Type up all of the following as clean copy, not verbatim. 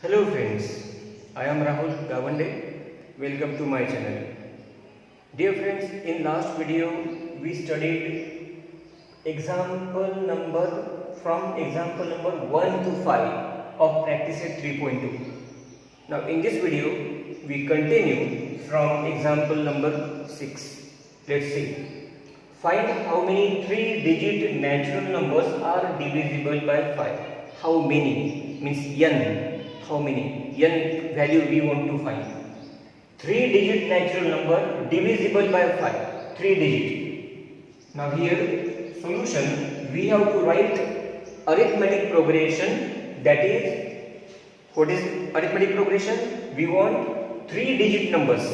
Hello friends, I am Rahul Gavande. Welcome to my channel. Dear friends, in last video we studied example number from example number 1 to 5 of practice set 3.2. Now in this video we continue from example number 6. Let's see. Find how many 3-digit natural numbers are divisible by 5. How many means n. How many n value we want to find. 3-digit natural number divisible by 5. 3 digit. Now here solution we have to write arithmetic progression, that is, what is arithmetic progression? We want 3-digit numbers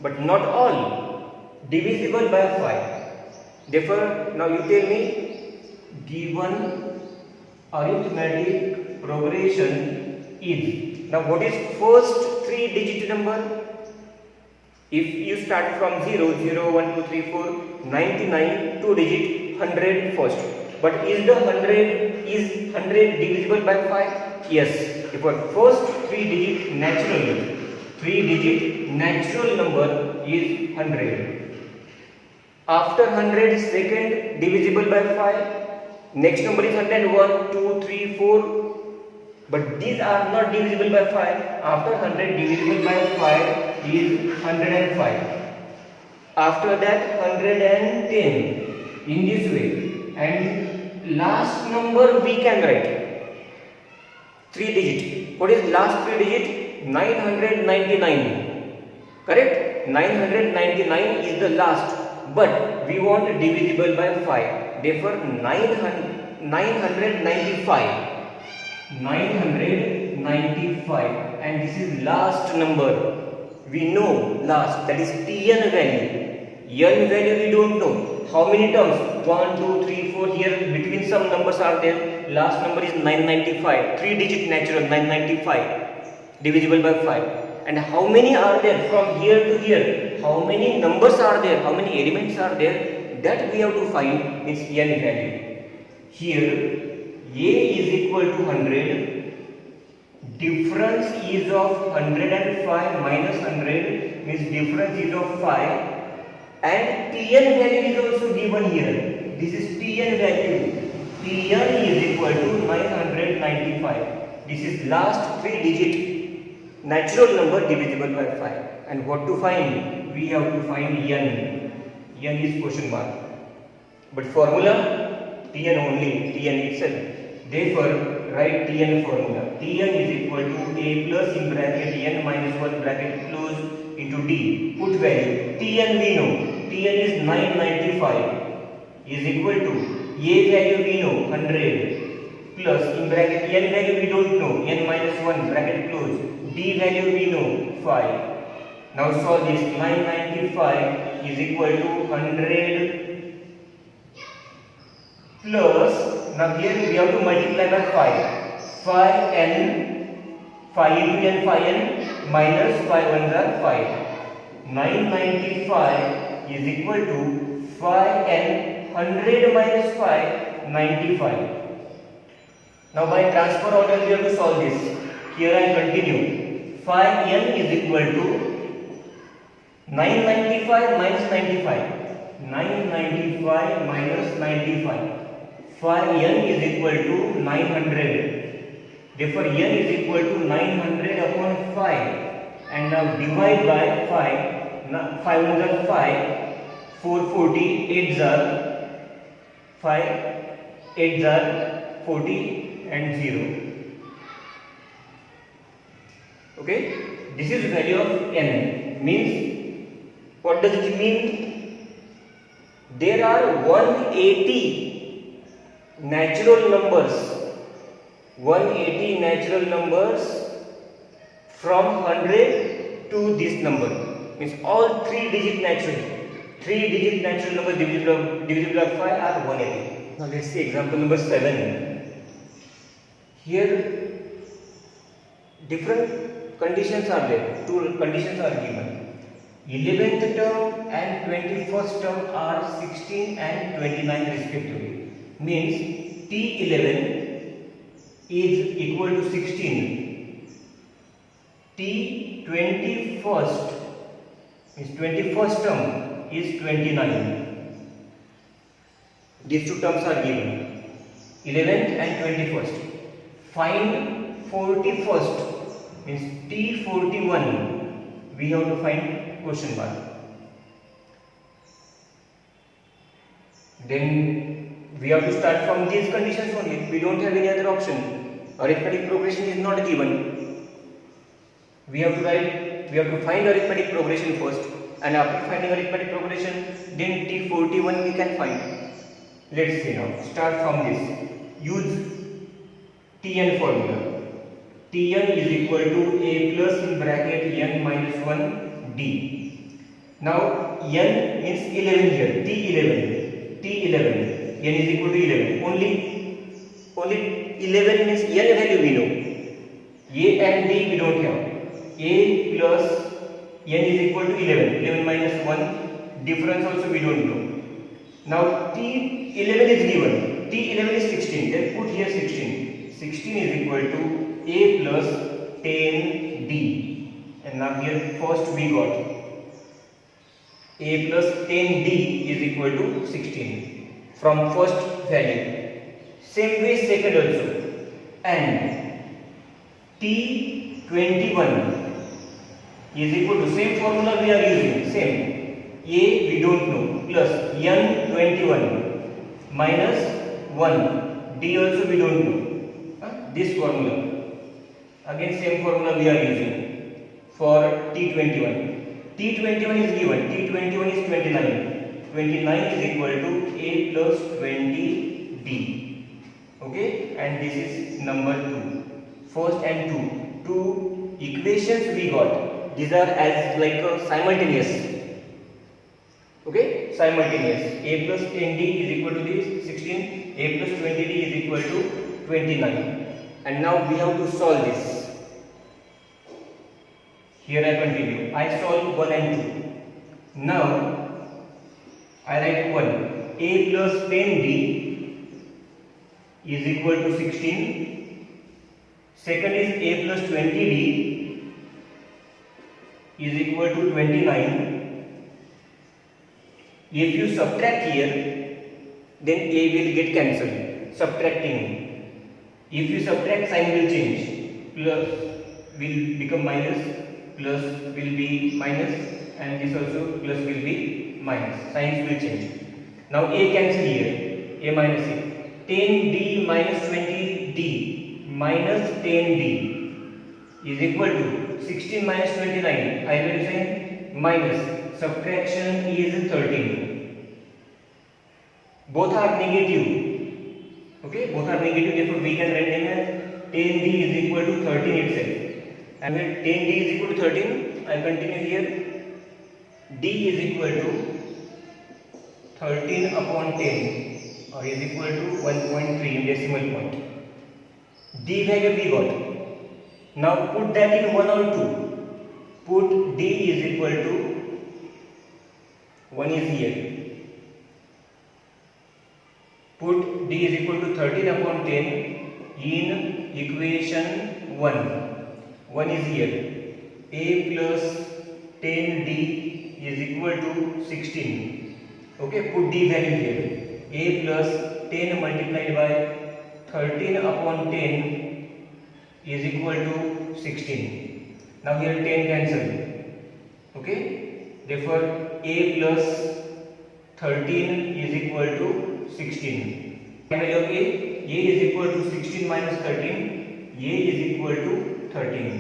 but not all divisible by 5. Therefore now you tell me, given arithmetic progression is, now what is first 3-digit number? If you start from 0, 0, 1, 2, 3, 4, 99, 2 digit, 100 first. But is the 100 divisible by 5? Yes. If our first 3-digit natural number is 100. After 100, second divisible by 5. Next number is 101, 2, 3, 4. But these are not divisible by 5. After 100, divisible by 5 is 105. After that, 110. In this way. And last number we can write 3 digit. What is last 3 digit? 999. Correct? 999 is the last. But we want divisible by 5. Therefore, 995. 995, and this is last number. We know last, that is Tn value. N value we don't know. How many terms? 1, 2, 3, 4. Here between some numbers are there. Last number is 995. 3-digit natural 995 divisible by 5. And how many are there from here to here? How many numbers are there? How many elements are there? That we have to find means N value. Here A is equal to 100. Difference is of 105 minus 100 means difference is of 5. And Tn value is also given here. This is Tn value. Tn is equal to 995. This is last 3-digit natural number divisible by 5. And what to find? We have to find n. N is question mark. But formula Tn only, Tn itself. Therefore, write Tn formula. Tn is equal to A plus in bracket n minus 1 bracket close into D. Put value. Tn we know. Tn is 995 is equal to A value we know 100 plus in bracket n value we don't know, n minus 1 bracket close. D value we know 5. Now solve this. 995 is equal to 100 plus, now here we have to multiply by 5. 5n, 5 into n, 5n minus 5 ones are 5. 995 is equal to 5n, 100 minus 5, 95. Now by transfer order we have to solve this. Here I continue. 5n is equal to 995 minus 95. 995 minus 95. 5n is equal to 900. Therefore, n is equal to 900 upon 5. And now divide by 5. Now 5 ones are 5. 440. 8s are 5. 8s are 40 and 0. Okay? This is the value of n. Means, what does it mean? There are 180 natural numbers, 180 natural numbers from 100 to this number. Means all 3-digit natural numbers divisible by 5 are 180. Now let's see example number 7. Here different conditions are there. 2 conditions are given. 11th term and 21st term are 16 and 29 respectively. Means T11 is equal to 16 T 21st means 21st term is 29. These two terms are given, 11th and 21st. Find 41st means T 41. We have to find question mark. Then we have to start from these conditions only. We don't have any other option. Arithmetic progression is not given. We have to find arithmetic progression first, and after finding arithmetic progression, then T41 we can find. Let's see now. Start from this. Use Tn formula. Tn is equal to a plus in bracket n minus 1 d. Now n means 11 here. T11. N is equal to 11. Only 11 means n value we know. A and d we don't have. A plus n is equal to 11. 11 minus 1. Difference also we don't know. Now T11 is given. T11 is 16. Then put here 16. 16 is equal to a plus 10d. And now here first we got a plus 10d is equal to 16 from first value. Same way second also. And T21 is equal to same formula we are using. Same. A we don't know plus n21 minus 1 d also we don't know. This formula again same formula we are using for T21. T21 is given. T21 is 29. 29 is equal to a plus 20d. Okay, and this is number 2. First and 2. Two equations we got. These are as like a simultaneous. Okay, simultaneous. A plus 10d is equal to this 16. A plus 20d is equal to 29. And now we have to solve this. Here I continue. I solve 1 and 2. Now I write 1. A plus 10d is equal to 16. Second is a plus 20d is equal to 29. If you subtract here, then a will get cancelled. Subtracting. If you subtract, sign will change. Plus will become minus, plus will be minus, and this also plus will be minus. Signs will change. Now a cancel here. A minus a. 10d minus 20d minus 10d is equal to 16 minus 29. I will say minus. Subtraction is 13. Both are negative. Okay, both are negative, therefore we can write them as 10d is equal to 13 itself. And when 10d is equal to 13, I continue here. D is equal to 13 upon 10 or is equal to 1.3 in decimal point. D value we got. Now put that in 1 or 2. Put D is equal to 1 is here. Put d is equal to 13 upon 10 in equation 1. 1 is here. A plus 10d is equal to 16. Okay, put d value here. A plus 10 multiplied by 13 upon 10 is equal to 16. Now here 10 cancel. Okay, therefore a plus 13 is equal to 16. Value of a is equal to 16 minus 13. A is equal to 13.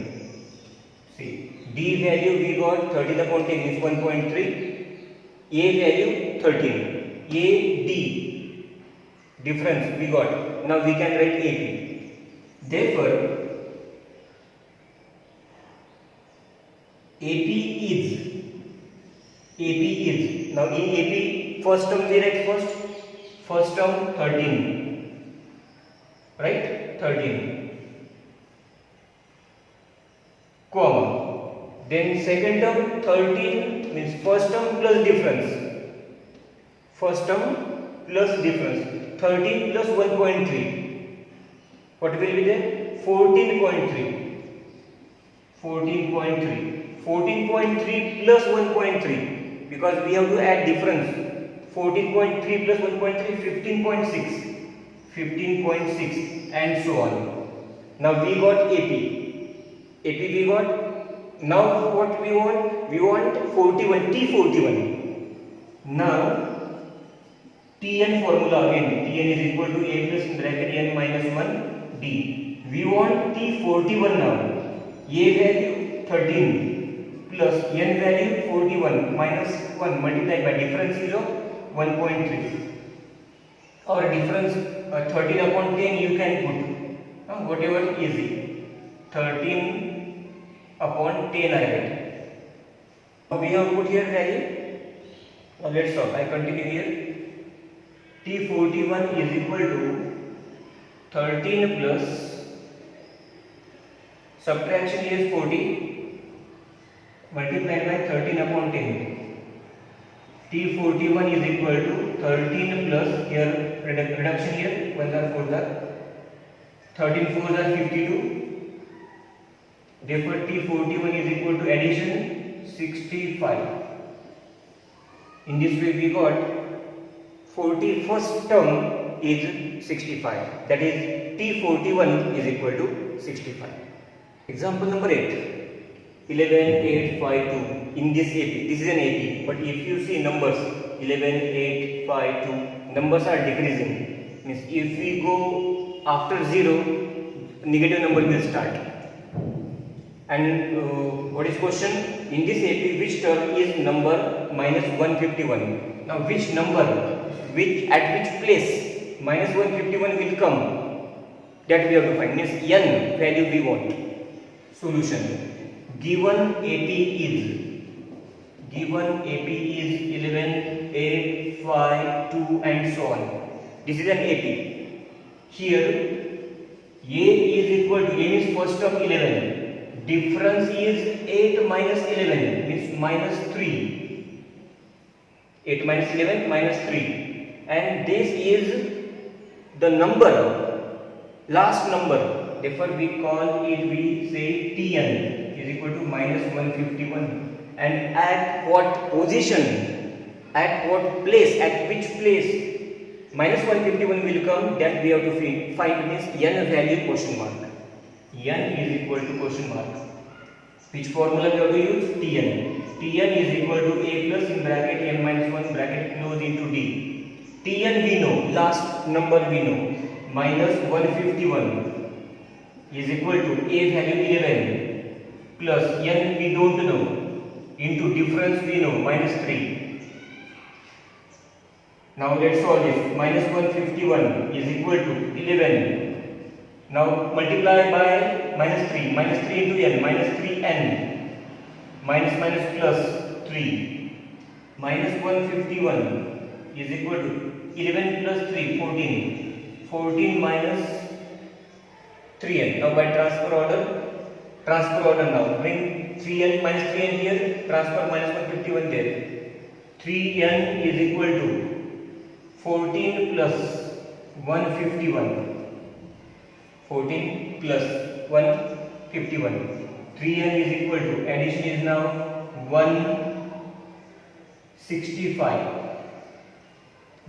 See, d value we got 13 upon 10 is 1.3. A value 13. A d difference we got. Now we can write AP. Therefore, AP is. Now in AP, first term we write first. First term 13, right? 13, comma. Then second term 13 means first term plus difference. First term plus difference. 13 plus 1.3. What will be there? 14.3. 14.3. 14.3 plus 1.3, because we have to add difference. 14.3 plus 1.3, 15.6. 15.6 and so on. Now we got AP. AP we got. Now what we want? We want 41, T41. Now Tn formula again. Tn is equal to A plus in bracket n minus 1 D. We want T41 now. A value 13 plus n value 41 minus 1 multiplied by difference is of 1.3. Our difference 13 upon 10 you can put whatever easy. 13 upon 10 I write. Now we have put here value. Now let's solve. I continue here. T41 is equal to 13 plus subtraction is 40 multiplied by 13 upon 10. T41 is equal to 13 plus here reduction here 1 are 4 are 13 4 are 52. Therefore T41 is equal to addition 65. In this way we got 41st term is 65. That is T41 is equal to 65. Example number 8. 11, 8, 5, 2. In this AP, this is an AP, but if you see numbers 11, 8, 5, 2, numbers are decreasing. Means if we go after 0, negative number will start. And what is question? In this AP, which term is number minus 151? Now which number, at which place minus 151 will come? That we have to find. Means n value we want. Solution. Given AP is 11, 8, 5, 2 and so on. This is an AP. Here A is equal to, A means first term 11. Difference is 8 minus 11 means minus 3. 8 minus 11 minus 3. And this is the number, last number. Therefore we call it, we say Tn is equal to minus 151. And at what position, at what place, at which place minus 151 will come, that we have to find. Means n value question mark. N is equal to question mark. Which formula we have to use? Tn. Tn is equal to A plus in bracket n minus 1 bracket close into D. Tn we know, last number we know, minus 151 is equal to A value 11 plus n we don't know into difference we know minus 3. Now let's solve this. Minus 151 is equal to 11. Now multiply by minus 3. Minus 3 into n. Minus 3n. Minus minus plus 3. Minus 151 is equal to 11 plus 3, 14. 14 minus 3n. Now by transfer order now. Bring 3n minus 3n here. Transfer minus 151 there. 3n is equal to 14 plus 151. 14 plus 151. 3n is equal to, addition is now 165.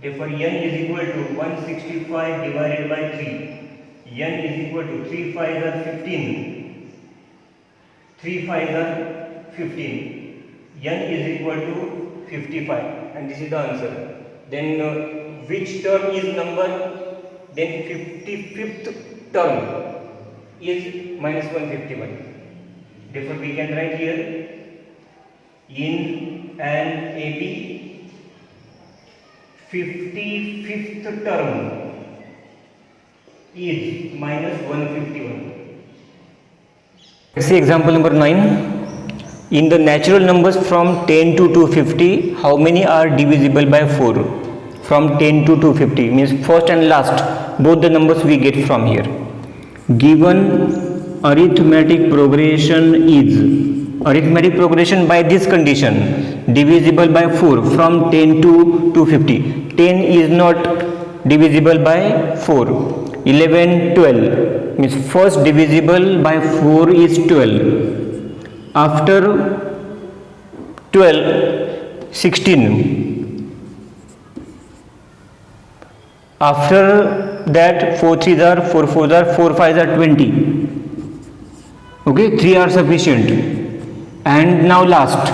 Therefore n is equal to 165 divided by 3. N is equal to 3 5s are 15. 3 5s are 15. N is equal to 55. And this is the answer. Then which term is number? Then 55th term is minus 151. Therefore we can write here, in an AP 55th term is minus 151. See example number 9. In the natural numbers from 10 to 250, how many are divisible by 4? From 10 to 250 means first and last, both the numbers we get from here. Given arithmetic progression by this condition, divisible by 4 from 10 to 250. 10 is not divisible by 4. 11, 12 means first divisible by 4 is 12. After 12, 16. After that 4 3s are 4 4s are 4 5s are 20. Okay, 3 are sufficient. And now last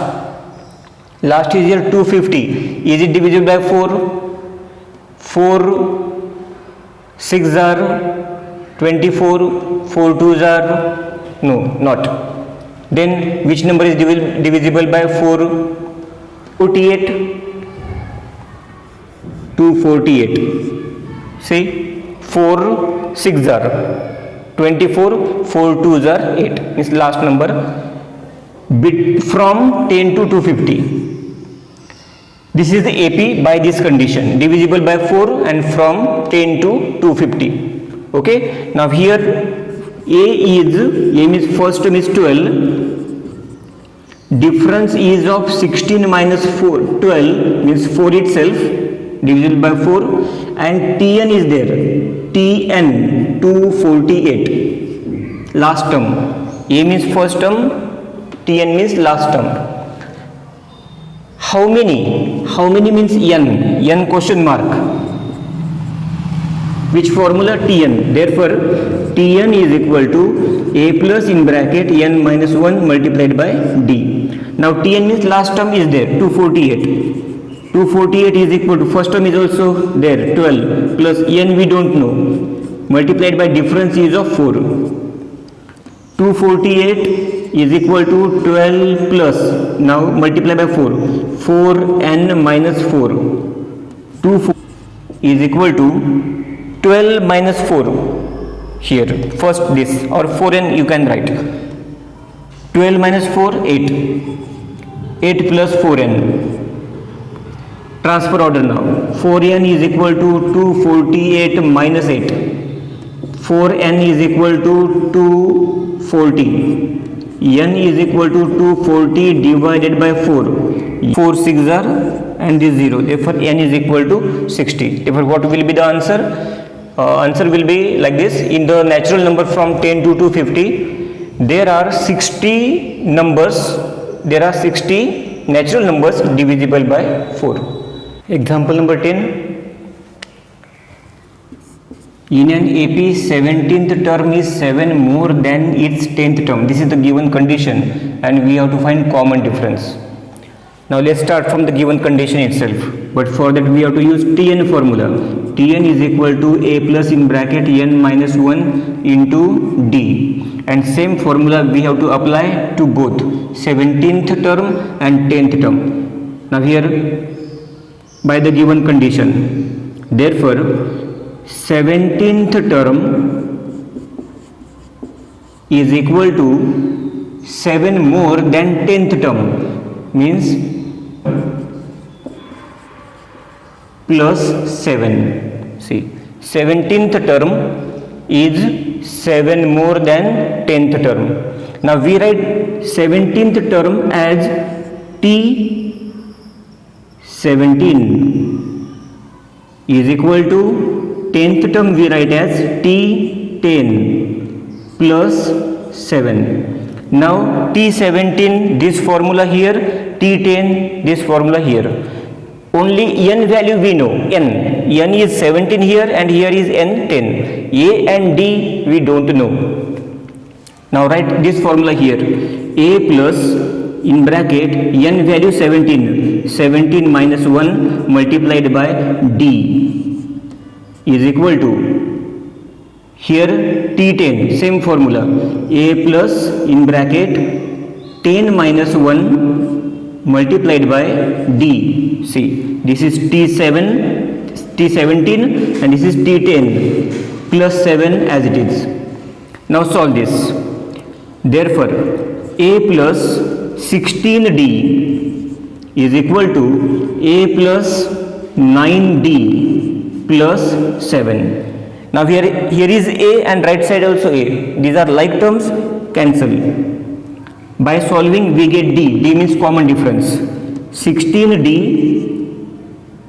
is here 250. Is it divisible by 4? 4 6s are 24, 4 2s are no, not. Then which number is divisible by 4? 48. 248. See, 4 6s are 24, 4 2s are 8. Is last number bit from 10 to 250. This is the AP by this condition, divisible by 4 and from 10 to 250. Okay, now here A means first term is 12, difference is of 16 minus 4, 12 means 4 itself, divisible by 4, and Tn is there, Tn 248, last term. A means first term, Tn means last term. How many means n question mark. Which formula? Tn. Therefore Tn is equal to A plus in bracket n minus 1 multiplied by D. Now Tn means last term is there, 248. 248 is equal to first term is also there, 12 plus n we don't know, multiplied by difference is of 4. 248 is equal to 12 plus, now multiply by 4, 4n minus 4. 2 is equal to 12 minus 4. Here first this, or 4n you can write. 12 minus 4, 8. 8 plus 4n. Transfer order now. 4n is equal to 248 minus 8. 4n is equal to 240. n is equal to 240 divided by 4. 4 6s are and this 0. Therefore n is equal to 60. Therefore what will be the answer? Answer will be like this. In the natural number from 10 to 250, there are 60 numbers. There are 60 natural numbers divisible by 4. Example number 10. In an AP, 17th term is 7 more than its 10th term. This is the given condition and we have to find common difference. Now let's start from the given condition itself. But for that we have to use Tn formula. Tn is equal to A plus in bracket n minus 1 into D. And same formula we have to apply to both 17th term and 10th term. Now here by the given condition. Therefore 17th term is equal to 7 more than 10th term, means plus 7. See, 17th term is 7 more than 10th term. Now we write 17th term as T17 is equal to 10th term we write as T10 plus 7. Now T17 this formula here, T10 this formula here. Only n value we know, n is 17 here and here is n 10. A and D we don't know. Now write this formula here, A plus in bracket n value 17 minus 1 multiplied by D is equal to, here T10 same formula, A plus in bracket 10 minus 1 multiplied by D. See, this is T17 and this is T10 plus 7 as it is. Now solve this. Therefore A plus 16D is equal to A plus 9D plus 7. Now here is A and right side also A. These are like terms, cancel. By solving we get D. D means common difference. 16D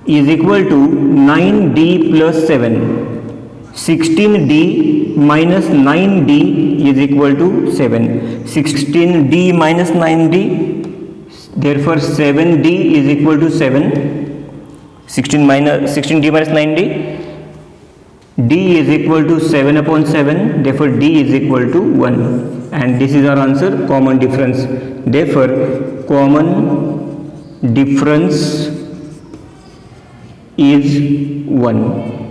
is equal to 9D plus 7. 16d minus 9d is equal to 7. 16d minus 9d, therefore 7d is equal to 7. 16d minus 9d, d is equal to 7 upon 7, therefore d is equal to 1, and this is our answer, common difference. Therefore common difference is 1.